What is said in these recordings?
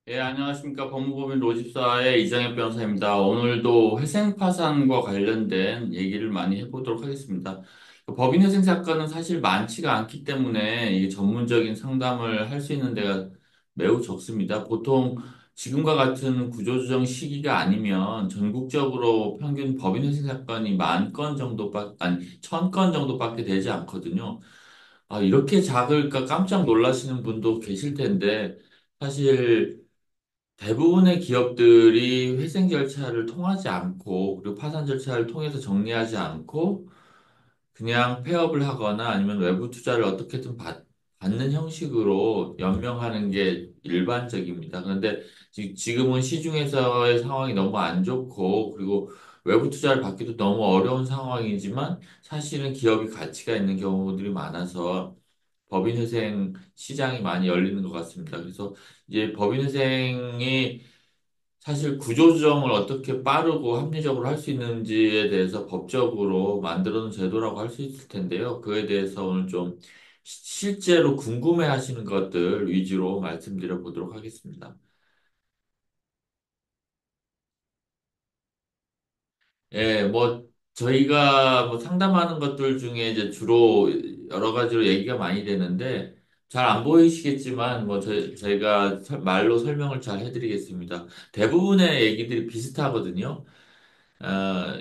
예, 안녕하십니까. 법무법인 로집사의 이정현 변호사입니다. 오늘도 회생 파산과 관련된 얘기를 많이 해보도록 하겠습니다. 법인 회생 사건은 사실 많지가 않기 때문에 이 전문적인 상담을 할 수 있는 데가 매우 적습니다. 보통 지금과 같은 구조조정 시기가 아니면 전국적으로 평균 법인 회생 사건이 10,000건 아니, 1,000건 정도밖에 되지 않거든요. 아, 이렇게 작을까 깜짝 놀라시는 분도 계실 텐데, 사실 대부분의 기업들이 회생 절차를 통하지 않고, 그리고 파산 절차를 통해서 정리하지 않고, 그냥 폐업을 하거나 아니면 외부 투자를 어떻게든 받는 형식으로 연명하는 게 일반적입니다. 그런데 지금은 시중에서의 상황이 너무 안 좋고, 그리고 외부 투자를 받기도 너무 어려운 상황이지만, 사실은 기업이 가치가 있는 경우들이 많아서, 법인회생 시장이 많이 열리는 것 같습니다. 그래서 이제 법인회생이 사실 구조조정을 어떻게 빠르고 합리적으로 할 수 있는지에 대해서 법적으로 만들어 놓은 제도라고 할 수 있을 텐데요. 그에 대해서 오늘 좀 실제로 궁금해 하시는 것들 위주로 말씀드려 보도록 하겠습니다. 예, 뭐, 저희가 뭐 상담하는 것들 중에 이제 주로 여러 가지로 얘기가 많이 되는데, 잘 안 보이시겠지만, 뭐, 저희가 말로 설명을 잘 해드리겠습니다. 대부분의 얘기들이 비슷하거든요.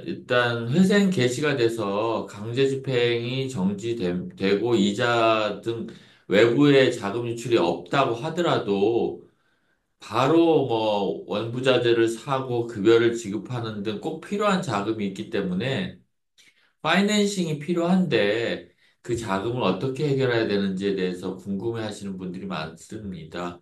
일단 회생 개시가 돼서 강제 집행이 정지되고 이자 등 외부의 자금 유출이 없다고 하더라도 바로 뭐 원부자재를 사고 급여를 지급하는 등 꼭 필요한 자금이 있기 때문에 파이낸싱이 필요한데 그 자금을 어떻게 해결해야 되는지에 대해서 궁금해 하시는 분들이 많습니다.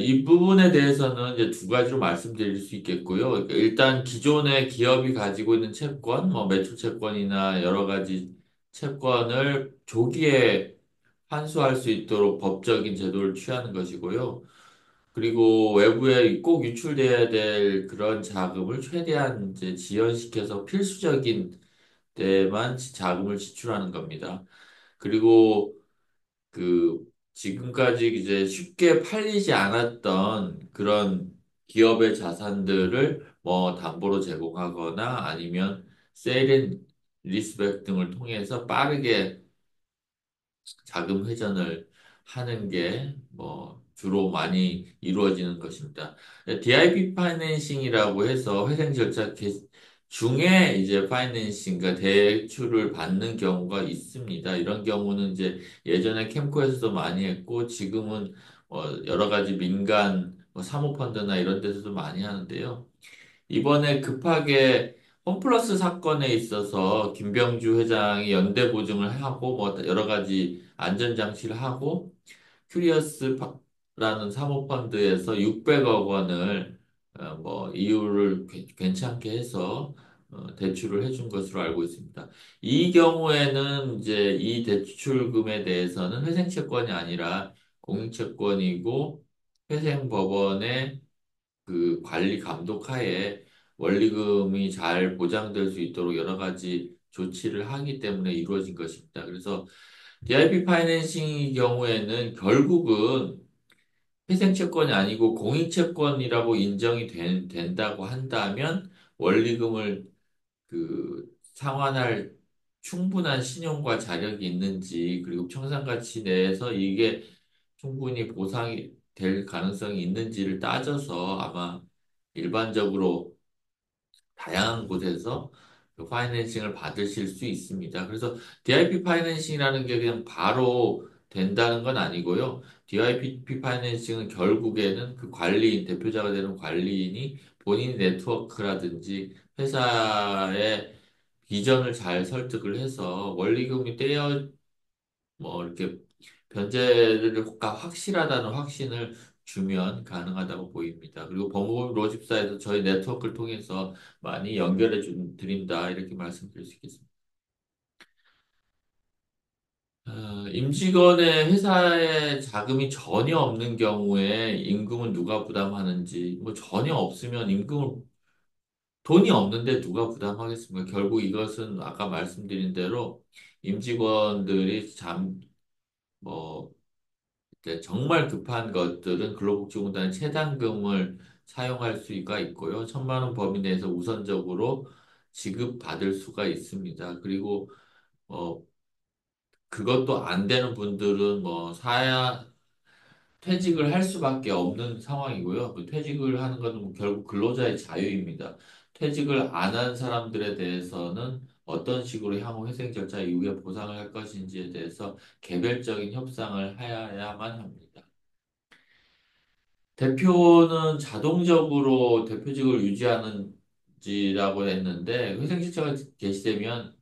이 부분에 대해서는 이제 두 가지로 말씀드릴 수 있겠고요. 그러니까 일단 기존의 기업이 가지고 있는 채권, 뭐 매출 채권이나 여러 가지 채권을 조기에 환수할 수 있도록 법적인 제도를 취하는 것이고요. 그리고 외부에 꼭 유출돼야 될 그런 자금을 최대한 이제 지연시켜서 필수적인 때만 자금을 지출하는 겁니다. 그리고 지금까지 이제 쉽게 팔리지 않았던 그런 기업의 자산들을 뭐 담보로 제공하거나 아니면 세일 앤 리스백 등을 통해서 빠르게 자금 회전을 하는 게 뭐 주로 많이 이루어지는 것입니다. DIP 파이낸싱이라고 해서 회생 절차 중에 이제 파이낸싱, 그 대출을 받는 경우가 있습니다. 이런 경우는 이제 예전에 캠코에서도 많이 했고 지금은 여러 가지 민간 사모펀드나 이런 데서도 많이 하는데요. 이번에 급하게 홈플러스 사건에 있어서 김병주 회장이 연대 보증을 하고 뭐 여러 가지 안전장치를 하고 큐리어스라는 사모펀드에서 600억 원을 뭐 이유를 괜찮게 해서 대출을 해준 것으로 알고 있습니다. 이 경우에는 이제 이 대출금에 대해서는 회생채권이 아니라 공익채권이고 회생법원의 그 관리 감독 하에 원리금이 잘 보장될 수 있도록 여러 가지 조치를 하기 때문에 이루어진 것입니다. 그래서 DIP 파이낸싱의 경우에는 결국은 회생채권이 아니고 공익채권이라고 인정이 된다고 한다면 원리금을 상환할 충분한 신용과 자력이 있는지, 그리고 청산가치 내에서 이게 충분히 보상이 될 가능성이 있는지를 따져서 아마 일반적으로 다양한 곳에서 그 파이낸싱을 받으실 수 있습니다. 그래서 DIP 파이낸싱이라는 게 그냥 바로 된다는 건 아니고요. DIP 파이낸싱은 결국에는 그 관리인, 대표자가 되는 관리인이 본인 네트워크라든지 회사의 비전을 잘 설득을 해서 원리금이 떼어 뭐 이렇게 변제가 확실하다는 확신을 주면 가능하다고 보입니다. 그리고 법무부 로집사에서 저희 네트워크를 통해서 많이 드린다 이렇게 말씀드릴 수 있겠습니다. 임직원의 회사에 자금이 전혀 없는 경우에 임금은 누가 부담하는지, 뭐 전혀 없으면 돈이 없는데 누가 부담하겠습니까? 결국 이것은 아까 말씀드린 대로 임직원들이 뭐 정말 급한 것들은 근로복지공단의 최단금을 사용할 수가 있고요. 1,000만 원 범위 내에서 우선적으로 지급받을 수가 있습니다. 그리고 어, 그것도 안 되는 분들은 퇴직을 할 수밖에 없는 상황이고요. 그 퇴직을 하는 것은 결국 근로자의 자유입니다. 퇴직을 안 한 사람들에 대해서는 어떤 식으로 향후 회생 절차 이후에 보상을 할 것인지에 대해서 개별적인 협상을 해야만 합니다. 대표는 자동적으로 대표직을 유지하는지라고 했는데 회생 절차가 개시되면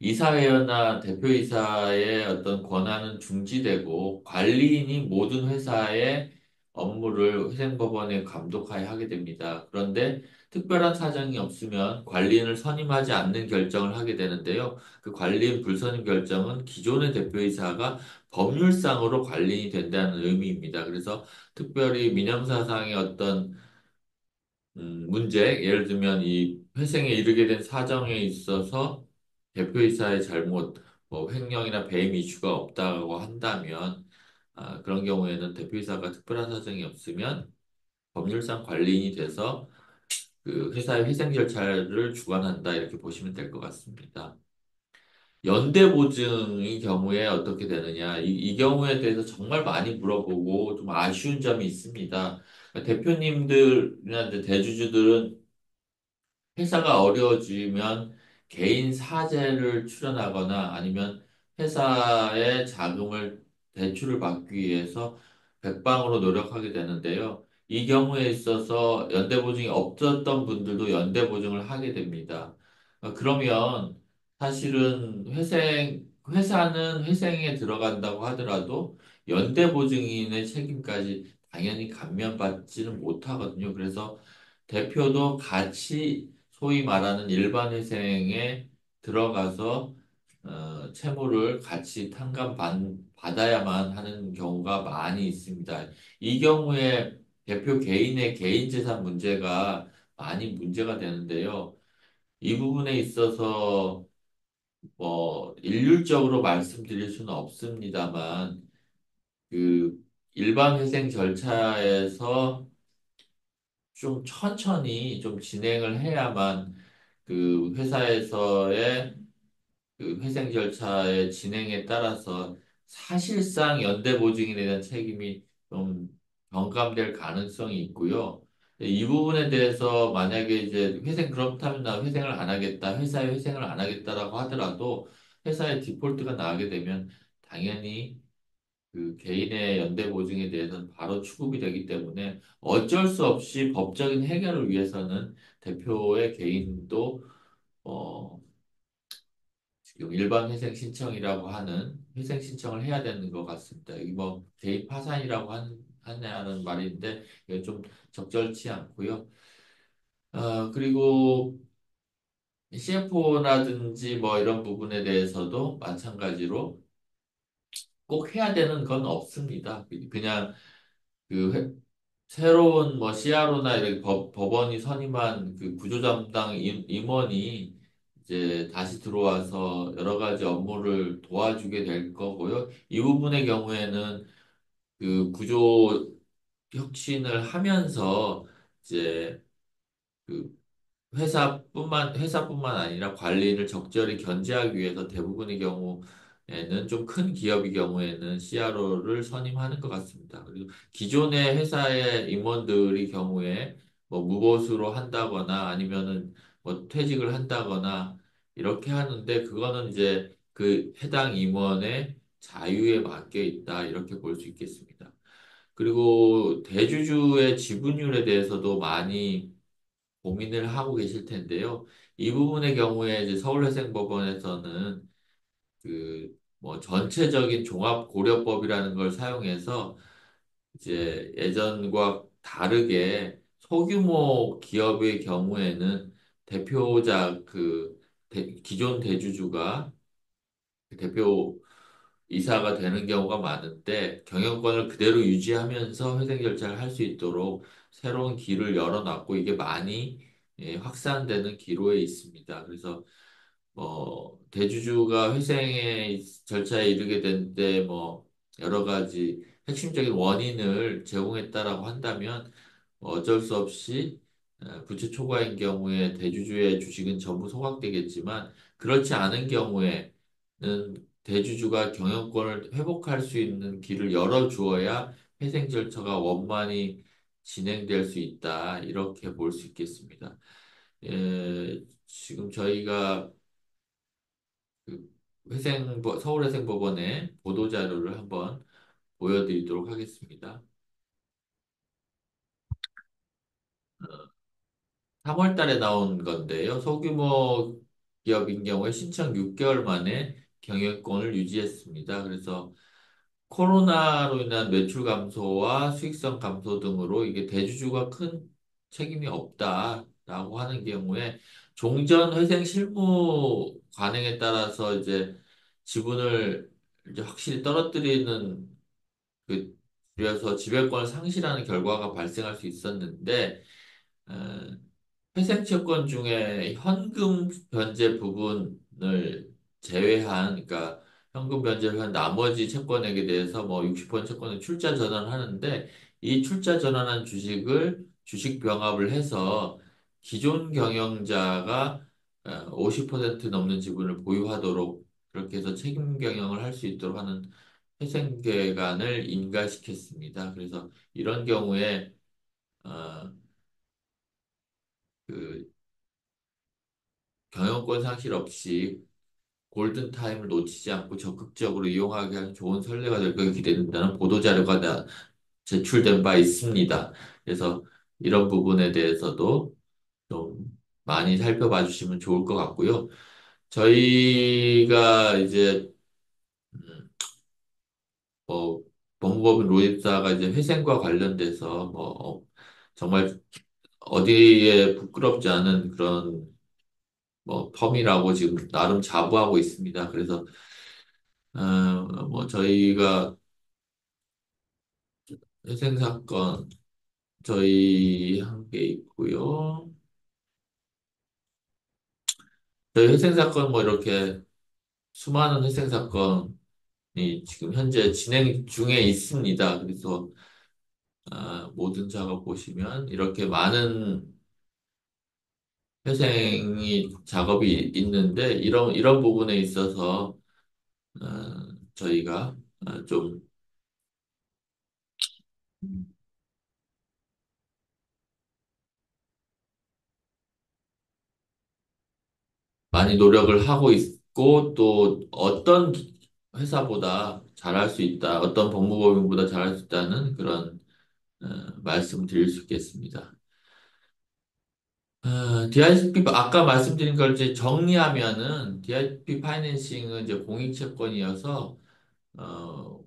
이사회나 대표이사의 어떤 권한은 중지되고 관리인이 모든 회사의 업무를 회생법원에 감독하에 하게 됩니다. 그런데 특별한 사정이 없으면 관리인을 선임하지 않는 결정을 하게 되는데요. 그 관리인 불선임 결정은 기존의 대표이사가 법률상으로 관리인이 된다는 의미입니다. 그래서 특별히 민영사상의 어떤 문제, 예를 들면 이 회생에 이르게 된 사정에 있어서 대표이사의 잘못, 횡령이나 배임 이슈가 없다고 한다면, 그런 경우에는 대표이사가 특별한 사정이 없으면 법률상 관리인이 돼서 그 회사의 회생 절차를 주관한다 이렇게 보시면 될 것 같습니다. 연대보증의 경우에 어떻게 되느냐, 이 경우에 대해서 정말 많이 물어보고 좀 아쉬운 점이 있습니다. 대표님들이나 이제 대주주들은 회사가 어려워지면 개인 사재를 출연하거나 아니면 회사의 자금을 대출을 받기 위해서 백방으로 노력하게 되는데요. 이 경우에 있어서 연대보증이 없었던 분들도 연대보증을 하게 됩니다. 그러면 사실은 회사는 회생에 들어간다고 하더라도 연대보증인의 책임까지 당연히 감면받지는 못하거든요. 그래서 대표도 같이 소위 말하는 일반 회생에 들어가서 채무를 같이 받아야만 하는 경우가 많이 있습니다. 이 경우에 대표 개인의 개인 재산 문제가 많이 문제가 되는데요. 이 부분에 있어서 일률적으로 말씀드릴 수는 없습니다만 그 일반 회생 절차에서 좀 천천히 좀 진행을 해야만 그 회사에서의 그 회생 절차의 진행에 따라서 사실상 연대보증인에 대한 책임이 좀 경감될 가능성이 있고요. 이 부분에 대해서 만약에 이제 그렇다면 나 회생을 안 하겠다, 회사에 회생을 안 하겠다라고 하더라도 회사의 디폴트가 나게 되면 당연히 그 개인의 연대 보증에 대해서는 바로 추국이 되기 때문에 어쩔 수 없이 법적인 해결을 위해서는 대표의 개인도 어 지금 일반 회생 신청이라고 하는 회생 신청을 해야 되는 것 같습니다. 이게 개인 파산이라고 하냐는 말인데 이게 좀 적절치 않고요. 그리고 CFO라든지 이런 부분에 대해서도 마찬가지로 꼭 해야 되는 건 없습니다. 그냥 그 새로운 CRO나 이렇게 법원이 선임한 그 구조 담당 임원이 이제 다시 들어와서 여러 가지 업무를 도와주게 될 거고요. 이 부분의 경우에는 그 구조 혁신을 하면서 이제 그 회사뿐만 아니라 관리를 적절히 견제하기 위해서 대부분의 경우에는 좀 큰 기업의 경우에는 CRO를 선임하는 것 같습니다. 그리고 기존의 회사의 임원들의 경우에 무보수로 한다거나 아니면은 퇴직을 한다거나 이렇게 하는데 그거는 이제 그 해당 임원의 자유에 맡겨 있다 이렇게 볼 수 있겠습니다. 그리고 대주주의 지분율에 대해서도 많이 고민을 하고 계실 텐데요. 이 부분의 경우에 이제 서울회생법원에서는 전체적인 종합고려법이라는 걸 사용해서 이제 예전과 다르게 소규모 기업의 경우에는 대표자 기존 대주주가 대표 이사가 되는 경우가 많은데 경영권을 그대로 유지하면서 회생 절차를 할 수 있도록 새로운 길을 열어놨고 이게 많이 확산되는 기로에 있습니다. 그래서 대주주가 회생의 절차에 이르게 된 때 여러 가지 핵심적인 원인을 제공했다라고 한다면 어쩔 수 없이 부채 초과인 경우에 대주주의 주식은 전부 소각되겠지만 그렇지 않은 경우에는 대주주가 경영권을 회복할 수 있는 길을 열어주어야 회생 절차가 원만히 진행될 수 있다. 이렇게 볼 수 있겠습니다. 지금 저희가 그 서울회생법원의 보도자료를 한번 보여드리도록 하겠습니다. 3월 달에 나온 건데요. 소규모 기업인 경우에 신청 6개월 만에 경영권을 유지했습니다. 그래서 코로나로 인한 매출 감소와 수익성 감소 등으로 이게 대주주가 큰 책임이 없다라고 하는 경우에 종전 회생 실무 관행에 따라서 이제 지분을 이제 확실히 떨어뜨리는 그래서 지배권을 상실하는 결과가 발생할 수 있었는데 어, 회생 채권 중에 현금 변제 부분을 제외한, 그러니까 현금 변제를 한 나머지 채권액에 대해서 뭐 60% 채권을 출자 전환하는데 이 출자 전환한 주식을 주식 병합을 해서 기존 경영자가 50% 넘는 지분을 보유하도록 그렇게 해서 책임 경영을 할 수 있도록 하는 회생계간을 인가시켰습니다. 그래서 이런 경우에 어, 그 경영권 상실 없이 골든타임을 놓치지 않고 적극적으로 이용하게 하는 좋은 선례가 될 것을 기대된다는 보도자료가 제출된 바 있습니다. 그래서 이런 부분에 대해서도 좀 많이 살펴봐 주시면 좋을 것 같고요. 저희가 이제 뭐 법무법인 로입사가 이제 회생과 관련돼서 정말 어디에 부끄럽지 않은 그런 뭐 펌이라고 지금 나름 자부하고 있습니다. 그래서 뭐 저희가 회생 사건 저희 한 게 있고요. 저희 회생 사건 뭐 이렇게 수많은 회생 사건이 지금 현재 진행 중에 있습니다. 그래서 모든 작업 보시면 이렇게 많은 회생이 작업이 있는데 이런 부분에 있어서 저희가 좀 많이 노력을 하고 있고 또 어떤 회사보다 잘할 수 있다, 어떤 법무법인보다 잘할 수 있다는 그런 말씀 드릴 수 있겠습니다. DIP 아까 말씀드린 걸 이제 정리하면은 DIP 파이낸싱은 이제 공익채권이어서 어,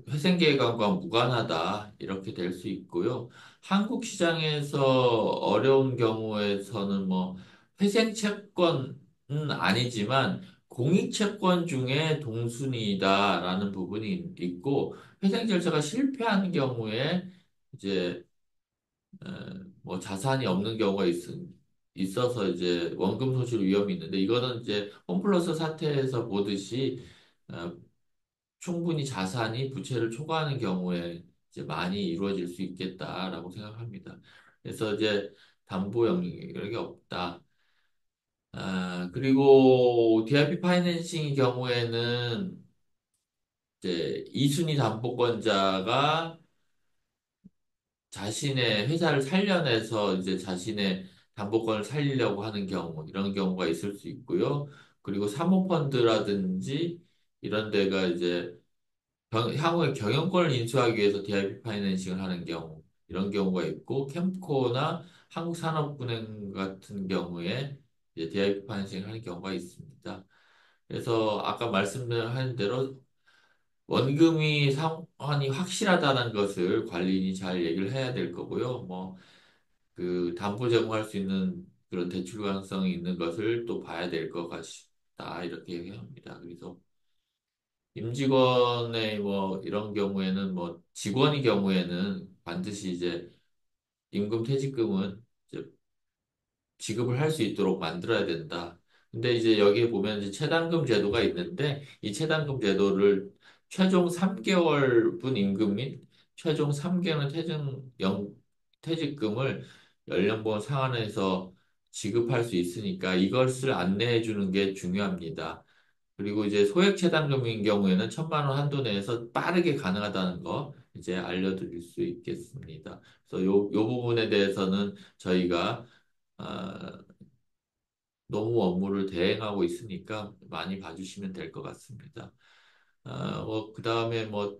회생계획안과 무관하다 이렇게 될 수 있고요. 한국 시장에서 어려운 경우에서는 뭐 회생채권은 아니지만 공익채권 중에 동순이다라는 부분이 있고 회생 절차가 실패한 경우에 이제 뭐 자산이 없는 경우가 있어서 이제 원금 손실 위험이 있는데 이거는 이제 홈플러스 사태에서 보듯이 어, 충분히 자산이 부채를 초과하는 경우에 이제 많이 이루어질 수 있겠다라고 생각합니다. 그래서 이제 담보 영역이 없다. 그리고 DIP 파이낸싱의 경우에는 이제 이순위 담보권자가 자신의 회사를 살려내서 이제 자신의 담보권을 살리려고 하는 경우, 이런 경우가 있을 수 있고요. 그리고 사모펀드라든지 이런 데가 이제 향후에 경영권을 인수하기 위해서 DIP 파이낸싱을 하는 경우, 이런 경우가 있고, 캠코나 한국산업은행 같은 경우에 이제 DIP 파이낸싱을 하는 경우가 있습니다. 그래서 아까 말씀드린 대로 원금이 상환이 확실하다는 것을 관리인이 잘 얘기를 해야 될 거고요. 뭐, 그 담보 제공할 수 있는 그런 대출 가능성이 있는 것을 또 봐야 될 것 같다. 이렇게 얘기합니다. 그래서 임직원의 뭐 이런 경우에는 뭐 직원의 경우에는 반드시 이제 임금 퇴직금은 이제 지급을 할 수 있도록 만들어야 된다. 근데 이제 여기에 보면 이제 체당금 제도가 있는데 이 체당금 제도를 최종 3개월분 임금 및 최종 3개월 퇴직금을 연령번 상한해서 지급할 수 있으니까 이것을 안내해 주는 게 중요합니다. 그리고 이제 소액 체납금인 경우에는 1,000만 원 한도 내에서 빠르게 가능하다는 거 이제 알려드릴 수 있겠습니다. 그래서 요 부분에 대해서는 저희가 아, 너무 업무를 대행하고 있으니까 많이 봐주시면 될 것 같습니다. 그 다음에 뭐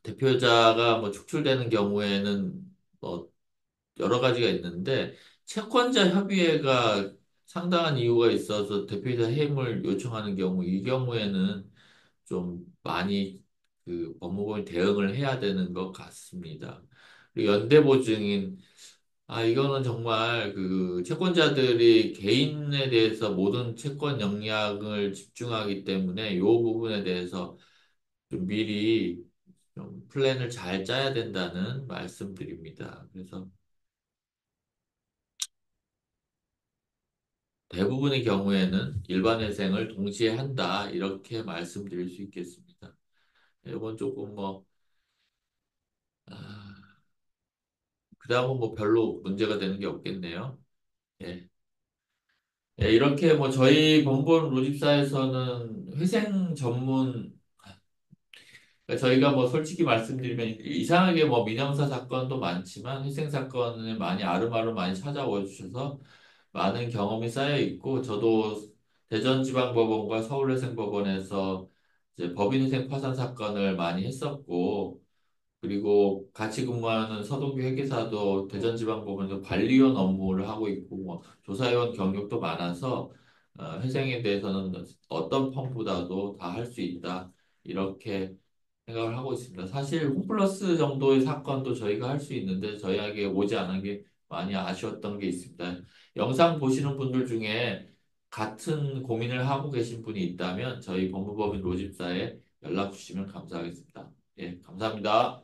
대표자가 뭐 축출되는 경우에는 뭐 여러 가지가 있는데 채권자 협의회가 상당한 이유가 있어서 대표이사 해임을 요청하는 경우, 이 경우에는 좀 많이 그 법무부에 대응을 해야 되는 것 같습니다. 그리고 연대보증인, 이거는 정말 그 채권자들이 개인에 대해서 모든 채권 역량을 집중하기 때문에 이 부분에 대해서 좀 미리 좀 플랜을 잘 짜야 된다는 말씀드립니다. 그래서 대부분의 경우에는 일반 회생을 동시에 한다. 이렇게 말씀드릴 수 있겠습니다. 이건 조금 뭐, 아, 그다음은 뭐 별로 문제가 되는 게 없겠네요. 예. 예, 이렇게 뭐 저희 본본 로집사에서는 회생 전문, 그러니까 저희가 뭐 솔직히 말씀드리면 이상하게 뭐 민형사 사건도 많지만 회생 사건을 많이 아름아름 많이 찾아와 주셔서 많은 경험이 쌓여 있고 저도 대전지방법원과 서울회생법원에서 이제 법인회생 파산 사건을 많이 했었고 그리고 같이 근무하는 서동규 회계사도 대전지방법원에서 관리원 업무를 하고 있고 뭐 조사위원 경력도 많아서 회생에 대해서는 어떤 펌보다도 다 할 수 있다 이렇게 생각을 하고 있습니다. 사실 홈플러스 정도의 사건도 저희가 할 수 있는데 저희에게 오지 않은 게 많이 아쉬웠던 게 있습니다. 영상 보시는 분들 중에 같은 고민을 하고 계신 분이 있다면 저희 법무법인 로집사에 연락 주시면 감사하겠습니다. 예, 감사합니다.